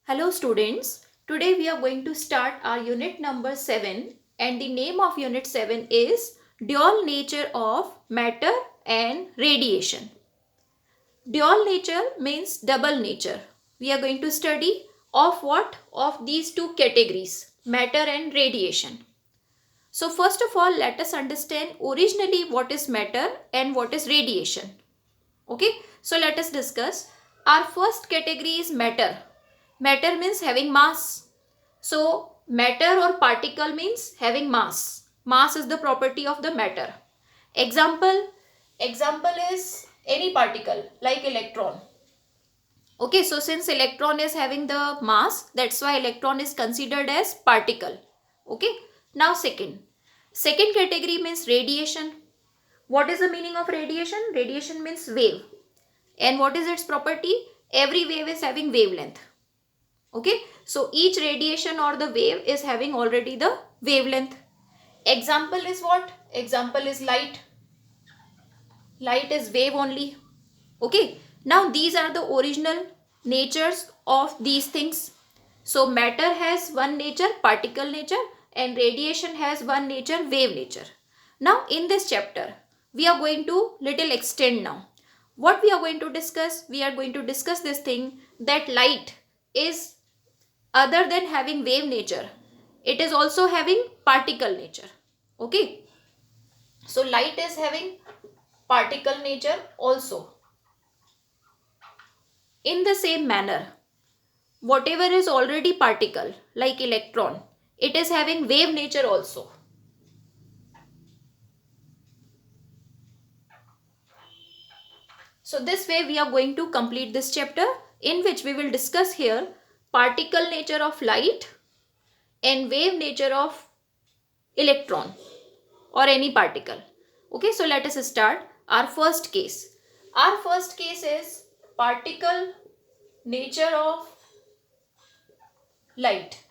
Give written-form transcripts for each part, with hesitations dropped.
Hello students, today we are going to start our unit number 7 and the name of unit 7 is Dual Nature of Matter and Radiation. Dual nature means double nature. We are going to study of what? Of these two categories, matter and radiation. So first of all, let us understand originally what is matter and what is radiation. Okay, so let us discuss. Our first category is matter. Matter means having mass. So matter or particle means having mass. Mass is the property of the matter. Example is any particle like electron. Okay, so since electron is having the mass, that's why electron is considered as particle. Okay, now second category means radiation. What is the meaning of radiation? Radiation means wave. And what is its property? Every wave is having wavelength. Okay, so each radiation or the wave is having already the wavelength. Example is what? Example is light. Light is wave only. Okay, now these are the original natures of these things. So matter has one nature, particle nature, and radiation has one nature, wave nature. Now in this chapter we are going to little extend now. What we are going to discuss? We are going to discuss this thing that light is other than having wave nature, it is also having particle nature. Okay, so light is having particle nature also. In the same manner, whatever is already particle like electron, it is having wave nature also. So this way we are going to complete this chapter, in which we will discuss here particle nature of light and wave nature of electron or any particle. Okay, so let us start our first case. Our first case is particle nature of light.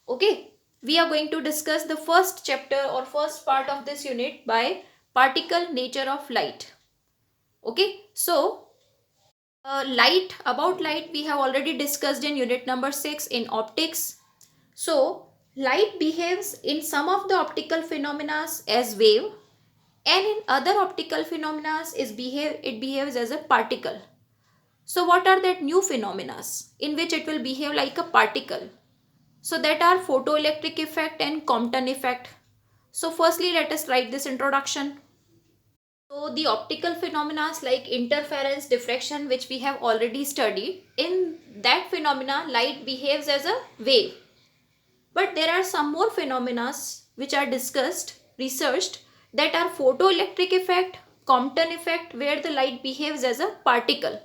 Okay, we are going to discuss the first chapter or first part of this unit by particle nature of light. Okay, so about light we have already discussed in unit number 6 in optics. So light behaves in some of the optical phenomena as wave, and in other optical phenomena it behaves as a particle. So what are that new phenomena in which it will behave like a particle? So that are photoelectric effect and Compton effect. So firstly let us write this introduction. So the optical phenomena like interference, diffraction, which we have already studied, in that phenomena light behaves as a wave. But there are some more phenomena which are discussed, researched, that are photoelectric effect, Compton effect, where the light behaves as a particle.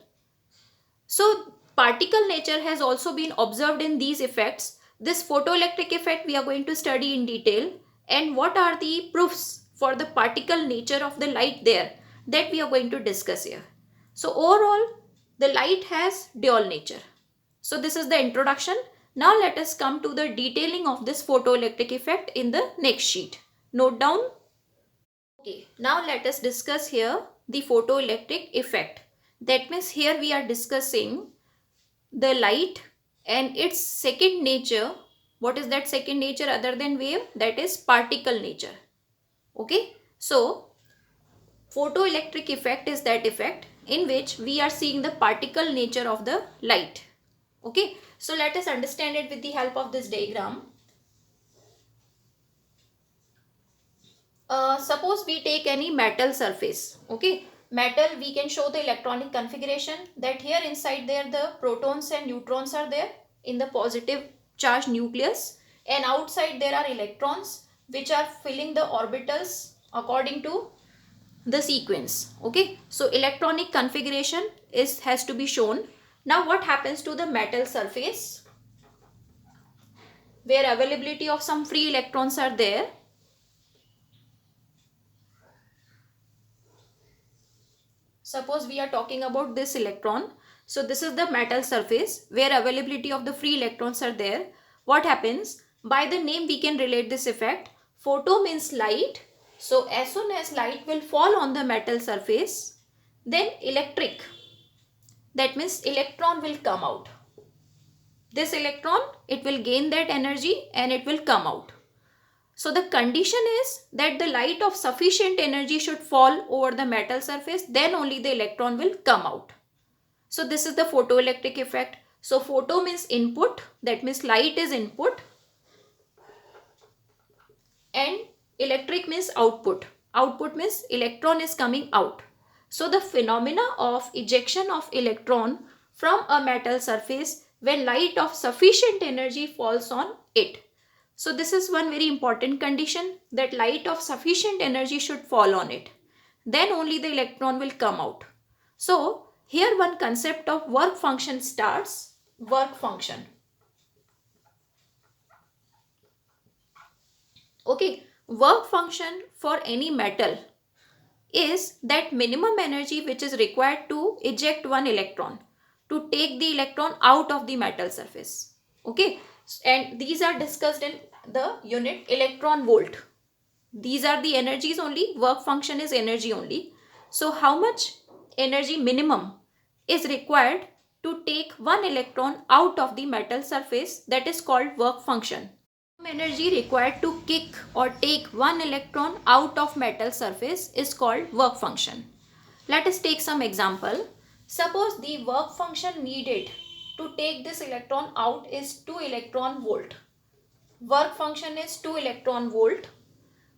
So particle nature has also been observed in these effects. This photoelectric effect we are going to study in detail, and what are the proofs for the particle nature of the light there, that we are going to discuss here. So overall the light has dual nature. So this is the introduction. Now let us come to the detailing of this photoelectric effect in the next sheet. Note down. Okay, now let us discuss here the photoelectric effect. That means here we are discussing the light and its second nature. What is that second nature other than wave? That is particle nature. Okay, so photoelectric effect is that effect in which we are seeing the particle nature of the light. Okay, so let us understand it with the help of this diagram. Suppose we take any metal surface. Okay, metal, we can show the electronic configuration that here inside there the protons and neutrons are there in the positive charge nucleus, and outside there are electrons which are filling the orbitals according to the sequence. Okay, so electronic configuration has to be shown. Now what happens to the metal surface where availability of some free electrons are there? Suppose we are talking about this electron. So this is the metal surface where availability of the free electrons are there. What happens? By the name we can relate this effect. Photo means light. So as soon as light will fall on the metal surface, then electric that means electron will come out. This electron, it will gain that energy and it will come out. So the condition is that the light of sufficient energy should fall over the metal surface, then only the electron will come out. So this is the photoelectric effect. So photo means input, that means light is input, and electric means output. Output means electron is coming out. So the phenomena of ejection of electron from a metal surface when light of sufficient energy falls on it. So this is one very important condition, that light of sufficient energy should fall on it. Then only the electron will come out. So here one concept of work function starts. Work function. Okay, work function for any metal is that minimum energy which is required to eject one electron, to take the electron out of the metal surface. Okay, and these are discussed in the unit electron volt. These are the energies only, work function is energy only. So how much energy minimum is required to take one electron out of the metal surface, that is called work function. Energy required to kick or take one electron out of metal surface is called work function. Let us take some example. Suppose the work function needed to take this electron out is 2 electron volt. Work function is 2 electron volt.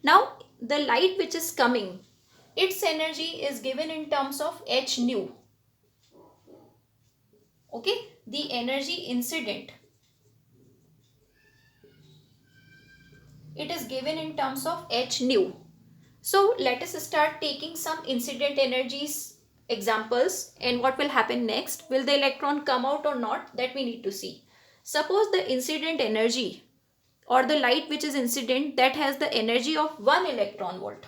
Now the light which is coming, its energy is given in terms of h nu. Okay, the energy incident, it is given in terms of h nu. So let us start taking some incident energies examples, and what will happen next? Will the electron come out or not? That we need to see. Suppose the incident energy or the light which is incident, that has the energy of 1 electron volt.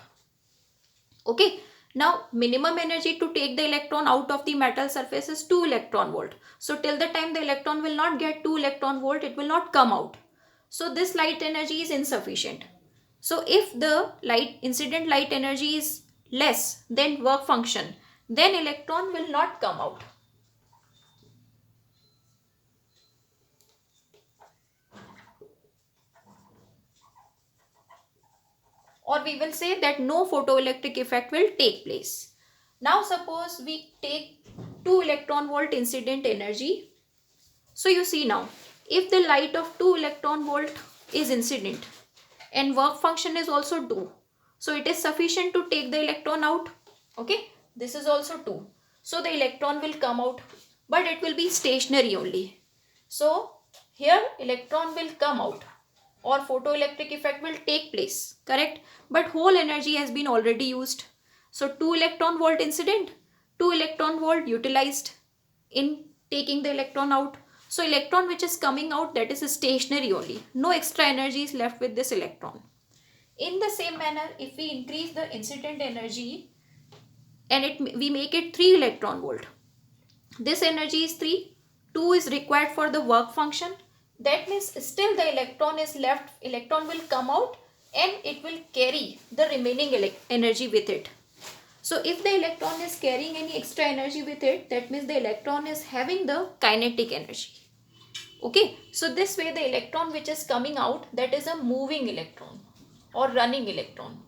Okay. Now minimum energy to take the electron out of the metal surface is 2 electron volt. So till the time the electron will not get 2 electron volt, it will not come out. So this light energy is insufficient. So if the incident light energy is less than work function, then electron will not come out. Or we will say that no photoelectric effect will take place. Now suppose we take 2 electron volt incident energy. So you see now, if the light of 2 electron volt is incident and work function is also 2, so it is sufficient to take the electron out. Okay, this is also 2. So the electron will come out, but it will be stationary only. So here electron will come out or photoelectric effect will take place, correct? But whole energy has been already used. So 2 electron volt incident, 2 electron volt utilized in taking the electron out. So electron which is coming out, that is stationary only. No extra energy is left with this electron. In the same manner, if we increase the incident energy and we make it 3 electron volt. This energy is 3, 2 is required for the work function. That means still the electron is left, electron will come out and it will carry the remaining energy with it. So if the electron is carrying any extra energy with it, that means the electron is having the kinetic energy. Okay, so this way the electron which is coming out, that is a moving electron or running electron.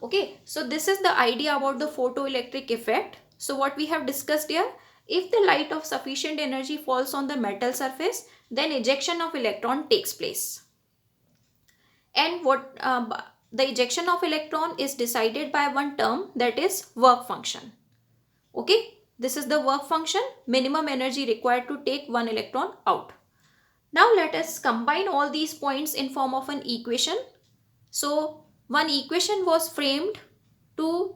Okay, so this is the idea about the photoelectric effect. So what we have discussed here, if the light of sufficient energy falls on the metal surface, then ejection of electron takes place. And what the ejection of electron is decided by one term, that is work function. Okay, this is the work function, minimum energy required to take one electron out. Now let us combine all these points in form of an equation. So one equation was framed to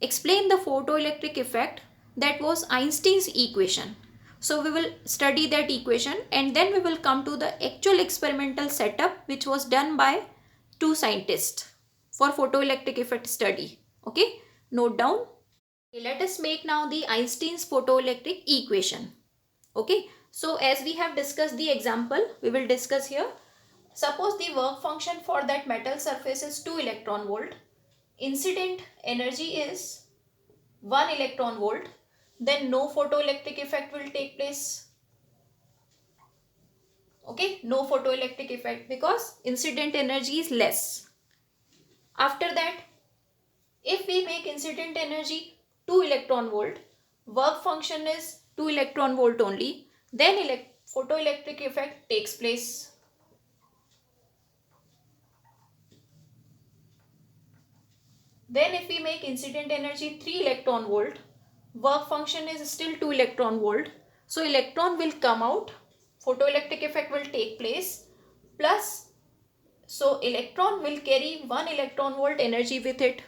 explain the photoelectric effect, that was Einstein's equation. So we will study that equation and then we will come to the actual experimental setup which was done by 2 scientists for photoelectric effect study. Okay, note down. Let us make now the Einstein's photoelectric equation. Okay, so as we have discussed the example, we will discuss here. Suppose the work function for that metal surface is 2 electron volt. Incident energy is 1 electron volt, then no photoelectric effect will take place. Okay, no photoelectric effect because incident energy is less. After that, if we make incident energy 2 electron volt, work function is 2 electron volt only, then photoelectric effect takes place. Then if we make incident energy 3 electron volt, work function is still 2 electron volt. So electron will come out, photoelectric effect will take place, plus so electron will carry 1 electron volt energy with it.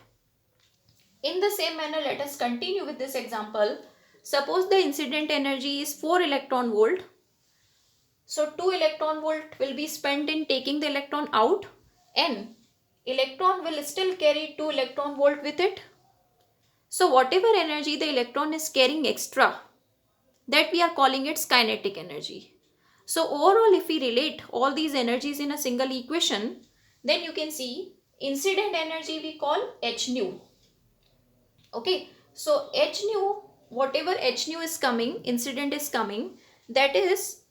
In the same manner, let us continue with this example. Suppose the incident energy is 4 electron volt. So 2 electron volt will be spent in taking the electron out, and electron will still carry 2 electron volt with it. So whatever energy the electron is carrying extra, that we are calling its kinetic energy. So overall, if we relate all these energies in a single equation, then you can see incident energy we call h nu. Okay, so h nu, whatever h nu is coming, incident is coming, that is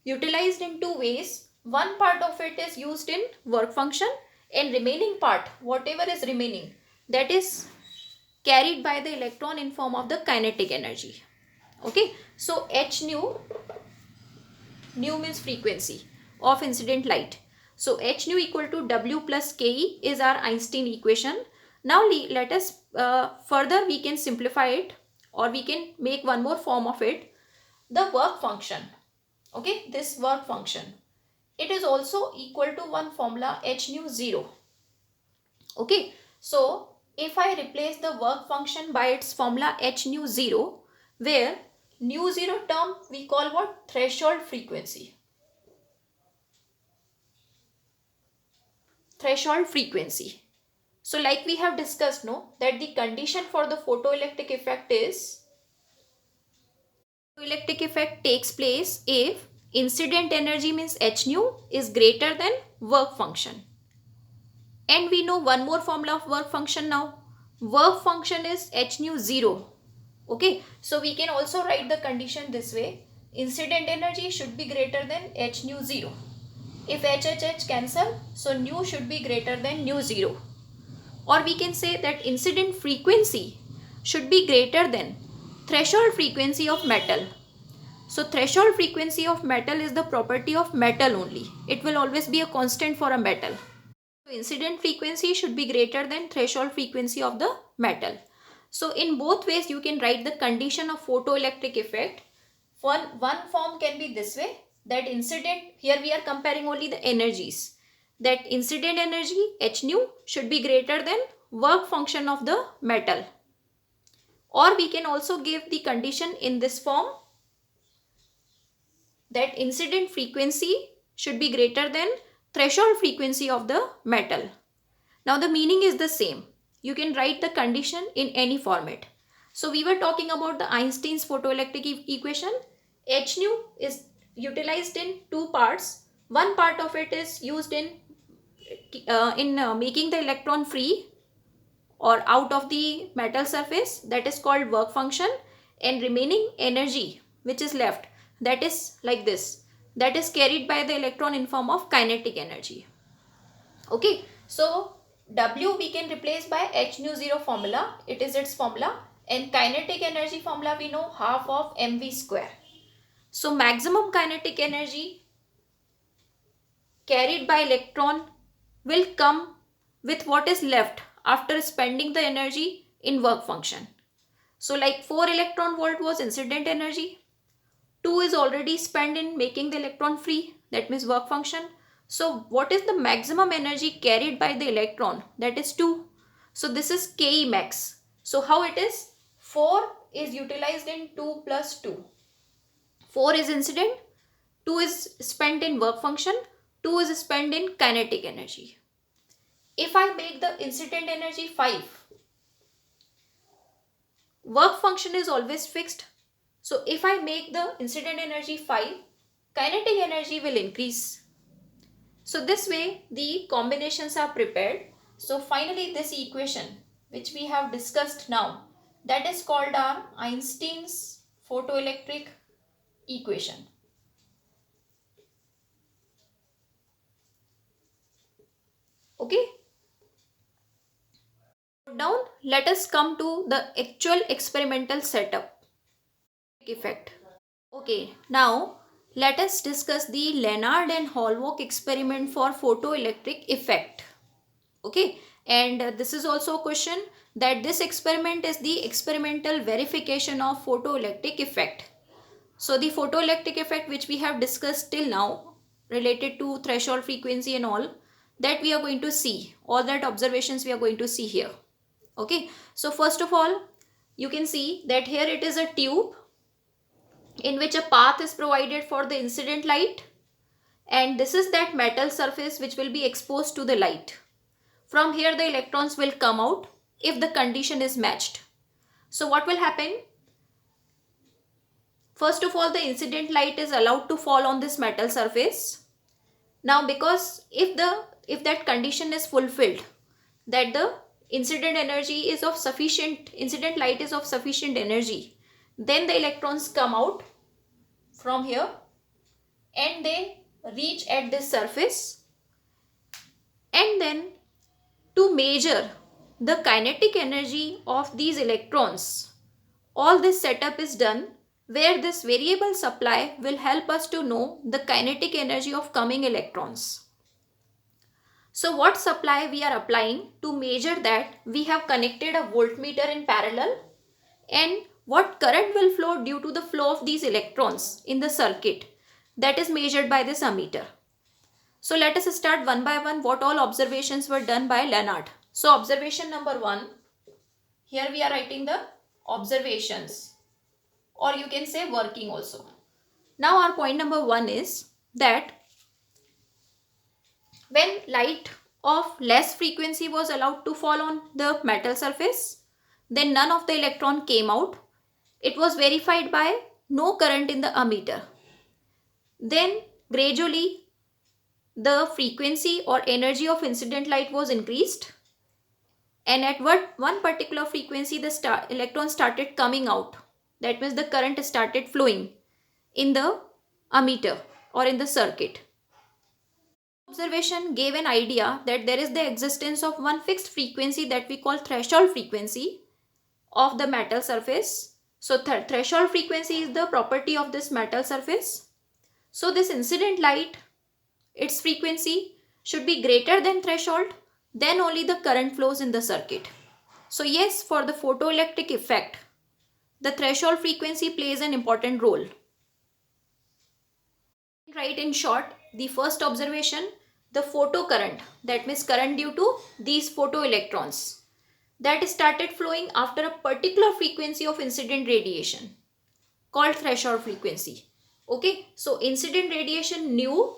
utilized in two ways. One part of it is used in work function, and remaining part, whatever is remaining, that is carried by the electron in form of the kinetic energy. Okay, so h nu, nu means frequency of incident light. So h nu equal to W plus Ke is our Einstein equation. Now let us further we can simplify it, or we can make one more form of it, the work function. Okay, this work function, it is also equal to one formula h nu 0. Okay, so if I replace the work function by its formula h nu 0, where nu 0 term we call what? Threshold frequency. Threshold frequency. So like we have discussed, no, that the condition for the photoelectric effect is, photoelectric effect takes place if incident energy means h nu is greater than work function. And we know one more formula of work function now. Work function is h nu 0. Okay, so we can also write the condition this way. Incident energy should be greater than h nu 0. If h cancel, so nu should be greater than nu 0. Or we can say that incident frequency should be greater than threshold frequency of metal. So threshold frequency of metal is the property of metal only. It will always be a constant for a metal. So incident frequency should be greater than threshold frequency of the metal. So in both ways you can write the condition of photoelectric effect. One form can be this way, that incident, here we are comparing only the energies, that incident energy h nu should be greater than work function of the metal. Or we can also give the condition in this form, that incident frequency should be greater than threshold frequency of the metal. Now the meaning is the same. You can write the condition in any format. So we were talking about the Einstein's photoelectric equation. H nu is utilized in two parts. One part of it is used in making the electron free or out of the metal surface, that is called work function, and remaining energy which is left, that is like this, that is carried by the electron in form of kinetic energy. Okay, so W we can replace by h nu 0 formula, it is its formula, and kinetic energy formula we know half of mv square. So maximum kinetic energy carried by electron will come with what is left after spending the energy in work function. So like 4 electron volt was incident energy, 2 is already spent in making the electron free, that means work function. So what is the maximum energy carried by the electron? That is 2. So this is Ke max. So how it is? 4 is utilized in 2 plus 2. 4 is incident, 2 is spent in work function, 2 is spent in kinetic energy. If I make the incident energy 5, work function is always fixed. So if I make the incident energy 5, kinetic energy will increase. So this way the combinations are prepared. So finally this equation which we have discussed now, That is called our Einstein's photoelectric equation. Okay. Down, let us come to the actual experimental setup effect. Okay, now let us discuss the Lenard and Hallwalk experiment for photoelectric effect. Okay, and this is also a question that this experiment is the experimental verification of photoelectric effect. So the photoelectric effect which we have discussed till now related to threshold frequency and all, that we are going to see, all that observations we are going to see here. Okay, so first of all, you can see that here it is a tube in which a path is provided for the incident light, and this is that metal surface which will be exposed to the light. From here the electrons will come out if the condition is matched. So what will happen? First of all, the incident light is allowed to fall on this metal surface. Now because if that condition is fulfilled, that the incident energy is of sufficient, incident light is of sufficient energy, then the electrons come out from here and they reach at this surface. And then to measure the kinetic energy of these electrons, all this setup is done where this variable supply will help us to know the kinetic energy of coming electrons. So what supply we are applying to measure that? We have connected a voltmeter in parallel, and what current will flow due to the flow of these electrons in the circuit, that is measured by this ammeter. So let us start one by one what all observations were done by Lenard. So observation number 1, here we are writing the observations, or you can say working also. Now our point number 1 is that when light of less frequency was allowed to fall on the metal surface, then none of the electron came out. It was verified by no current in the ammeter. Then gradually the frequency or energy of incident light was increased, and at one particular frequency the electron started coming out. That means the current started flowing in the ammeter or in the circuit. Observation gave an idea that there is the existence of one fixed frequency that we call threshold frequency of the metal surface. So threshold frequency is the property of this metal surface. So this incident light, its frequency should be greater than threshold, then only the current flows in the circuit. So yes, for the photoelectric effect, the threshold frequency plays an important role. Right, in short, the first observation, the photocurrent, that means current due to these photoelectrons, that started flowing after a particular frequency of incident radiation called threshold frequency. Okay, so incident radiation nu,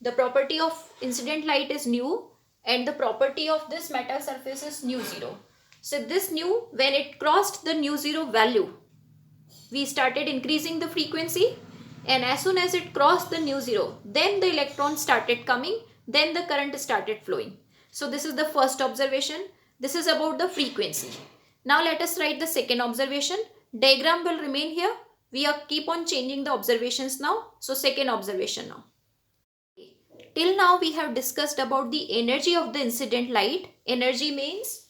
the property of incident light is nu, and the property of this metal surface is nu zero. So this nu, when it crossed the nu zero value, we started increasing the frequency, and as soon as it crossed the nu zero, then the electrons started coming, then the current started flowing. So this is the first observation. This is about the frequency. Now let us write the second observation. Diagram will remain here. We are keep on changing the observations now. So second observation now. Till now we have discussed about the energy of the incident light. Energy means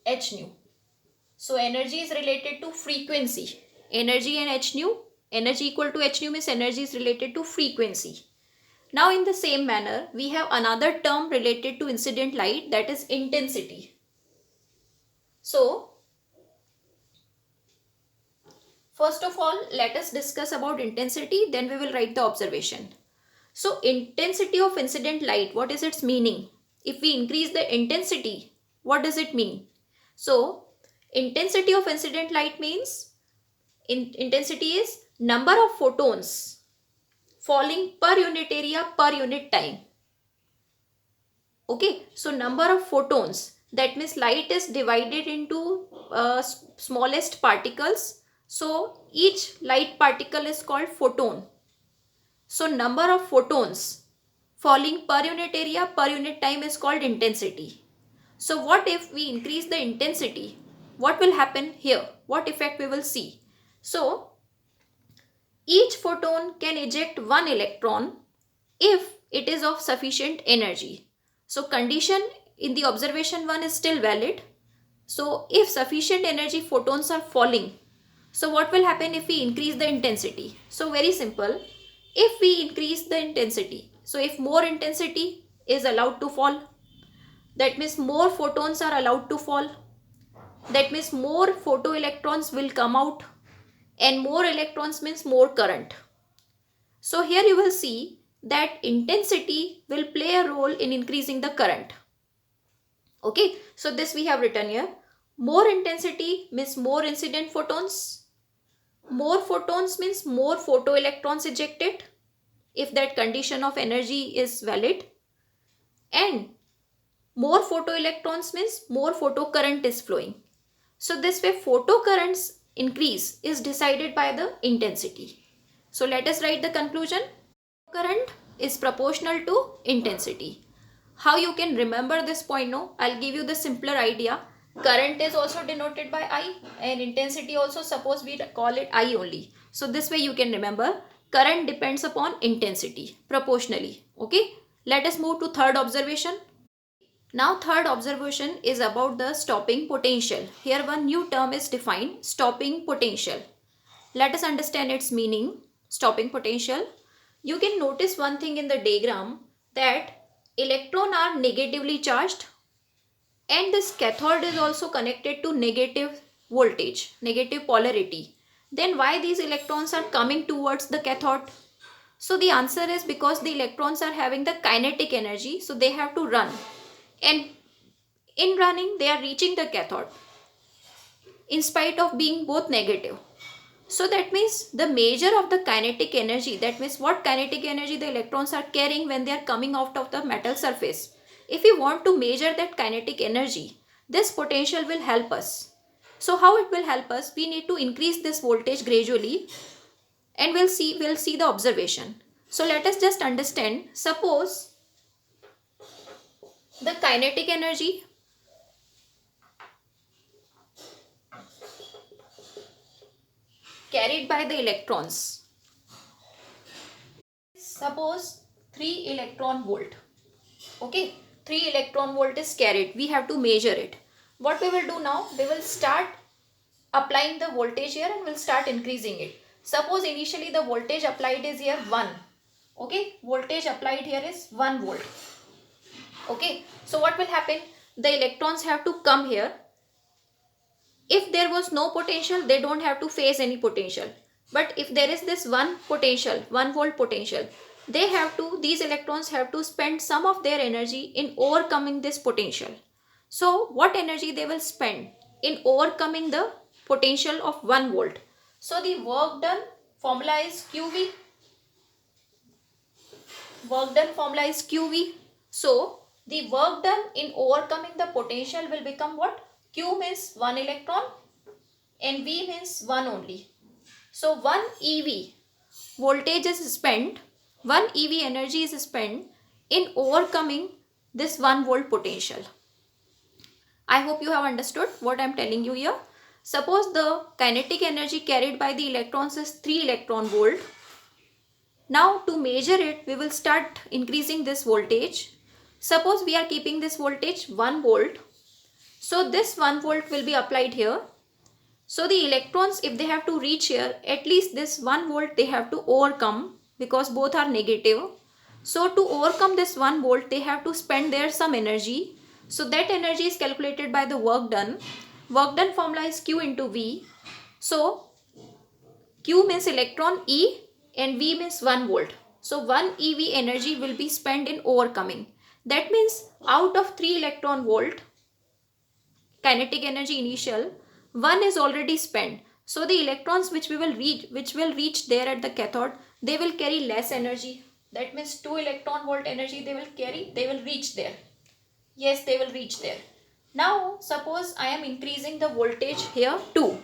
h nu. So energy is related to frequency. Energy and h nu. Energy equal to h nu means energy is related to frequency. Now in the same manner, we have another term related to incident light, that is intensity. So first of all, let us discuss about intensity, then we will write the observation. So intensity of incident light, what is its meaning? If we increase the intensity, what does it mean? So intensity of incident light means intensity is number of photons falling per unit area per unit time. Okay, so number of photons, that means light is divided into smallest particles. So each light particle is called photon. So number of photons falling per unit area per unit time is called intensity. So what if we increase the intensity? What will happen here? What effect we will see? So each photon can eject one electron if it is of sufficient energy. So condition in the observation 1 is still valid. So if sufficient energy photons are falling, so what will happen if we increase the intensity? So very simple. If we increase the intensity, so if more intensity is allowed to fall, that means more photons are allowed to fall. That means more photoelectrons will come out, and more electrons means more current. So here you will see that intensity will play a role in increasing the current. Okay, so this we have written here. More intensity means more incident photons. More photons means more photoelectrons ejected if that condition of energy is valid. And more photoelectrons means more photocurrent is flowing. So this way photocurrents increase is decided by the intensity. So let us write the conclusion. Current is proportional to intensity. How you can remember this point? No, I'll give you the simpler idea. Current is also denoted by I, and intensity also, suppose we call it I only. So this way you can remember current depends upon intensity proportionally. Okay, let us move to third observation. Now third observation is about the stopping potential. Here one new term is defined, stopping potential. Let us understand its meaning. Stopping potential. You can notice one thing in the diagram, that electrons are negatively charged and this cathode is also connected to negative voltage, negative polarity. Then why these electrons are coming towards the cathode? So the answer is because the electrons are having the kinetic energy, so they have to run, and in running they are reaching the cathode in spite of being both negative. So that means the measure of the kinetic energy, that means what kinetic energy the electrons are carrying when they are coming out of the metal surface. If we want to measure that kinetic energy, this potential will help us. So how it will help us? We need to increase this voltage gradually, and we'll see the observation. So let us just understand. Suppose the kinetic energy carried by the electrons. Suppose 3 electron volt. Okay, 3 electron volt is carried. We have to measure it. What we will do now? We will start applying the voltage here and we'll start increasing it. Suppose initially the voltage applied is here 1. Okay, voltage applied here is 1 volt. Okay, so what will happen? The electrons have to come here. If there was no potential, they don't have to face any potential. But if there is this one potential, 1 volt potential, these electrons have to spend some of their energy in overcoming this potential. So what energy they will spend in overcoming the potential of 1 volt? So the work done formula is QV. Work done formula is QV. So the work done in overcoming the potential will become what? Q means 1 electron and V means 1 only. So 1 EV voltage is spent, 1 EV energy is spent in overcoming this 1 volt potential. I hope you have understood what I am telling you here. Suppose the kinetic energy carried by the electrons is 3 electron volt. Now to measure it, we will start increasing this voltage. Suppose we are keeping this voltage 1 volt. So this 1 volt will be applied here. So the electrons, if they have to reach here, at least this 1 volt they have to overcome, because both are negative. So to overcome this 1 volt, they have to spend there some energy. So that energy is calculated by the work done. Work done formula is Q into V. So Q means electron, E, and V means 1 volt. So 1 EV energy will be spent in overcoming. That means out of 3 electron volt kinetic energy initial, 1 is already spent. So the electrons which will reach there at the cathode, they will carry less energy. That means 2 electron volt energy they will carry, they will reach there. Yes, they will reach there. Now suppose I am increasing the voltage here 2.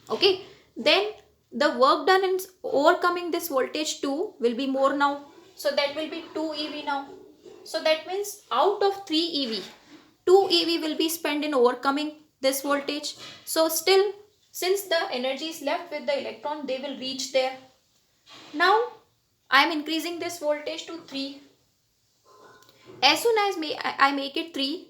Okay, then the work done in overcoming this voltage 2 will be more now. So that will be 2 EV now. So that means out of 3 EV, 2 EV will be spent in overcoming this voltage. So still, since the energy is left with the electron, they will reach there. Now I am increasing this voltage to 3. As soon as I make it 3,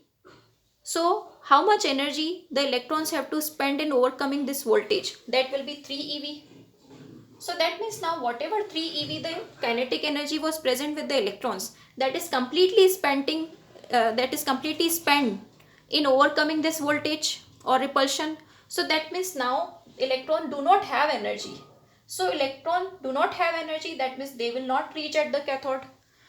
so how much energy the electrons have to spend in overcoming this voltage? That will be 3 EV. So that means now whatever 3 EV the kinetic energy was present with the electrons, that is completely spent in overcoming this voltage or repulsion. So that means now electron do not have energy. So electron do not have energy, that means they will not reach at the cathode.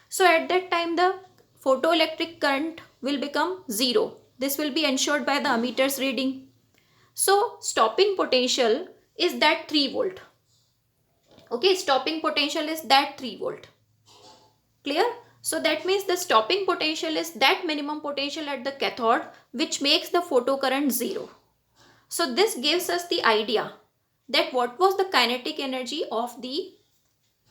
So at that time the photoelectric current will become 0. This will be ensured by the ammeter's reading. So stopping potential is that 3 volt. Okay, stopping potential is that 3 volt. Clear? So that means the stopping potential is that minimum potential at the cathode which makes the photocurrent 0. So this gives us the idea that what was the kinetic energy of the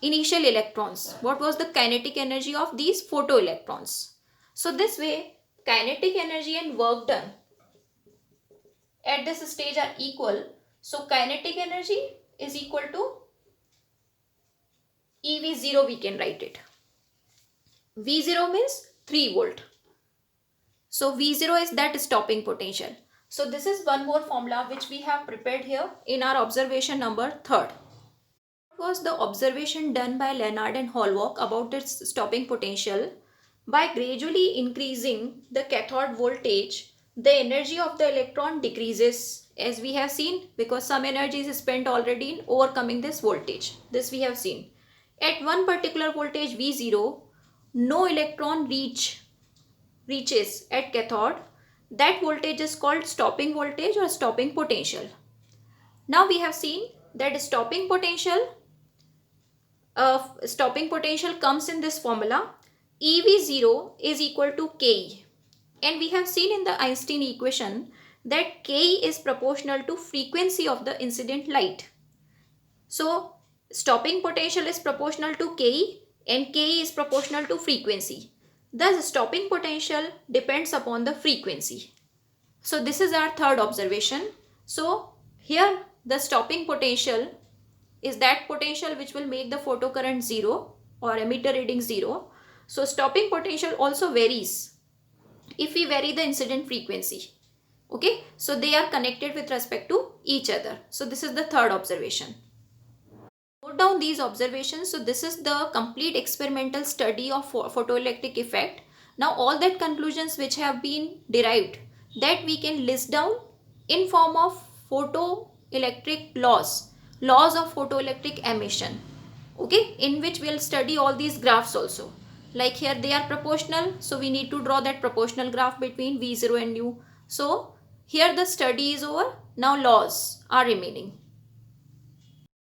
initial electrons. What was the kinetic energy of these photoelectrons. So this way kinetic energy and work done at this stage are equal. So kinetic energy is equal to EV0, we can write it. V0 means 3 volt. So V0 is that stopping potential. So this is one more formula which we have prepared here in our observation number 3rd. What was the observation done by Lenard and Hallwalk about its stopping potential? By gradually increasing the cathode voltage, the energy of the electron decreases, as we have seen, because some energy is spent already in overcoming this voltage. This we have seen. At one particular voltage V0, no electron reaches at cathode. That voltage is called stopping voltage or stopping potential. Now we have seen that stopping potential comes in this formula. EV0 is equal to Ke. And we have seen in the Einstein equation that Ke is proportional to frequency of the incident light. So stopping potential is proportional to Ke and Ke is proportional to frequency. Thus stopping potential depends upon the frequency. So this is our 3rd observation. So here the stopping potential is that potential which will make the photocurrent 0 or emitter reading 0. So stopping potential also varies if we vary the incident frequency. Okay, so they are connected with respect to each other. So this is the 3rd observation. Note down these observations. So this is the complete experimental study of photoelectric effect. Now all that conclusions which have been derived, that we can list down in form of photoelectric laws of photoelectric emission. Okay, in which we will study all these graphs also. Like here they are proportional, so we need to draw that proportional graph between V0 and U. So here the study is over. Now laws are remaining.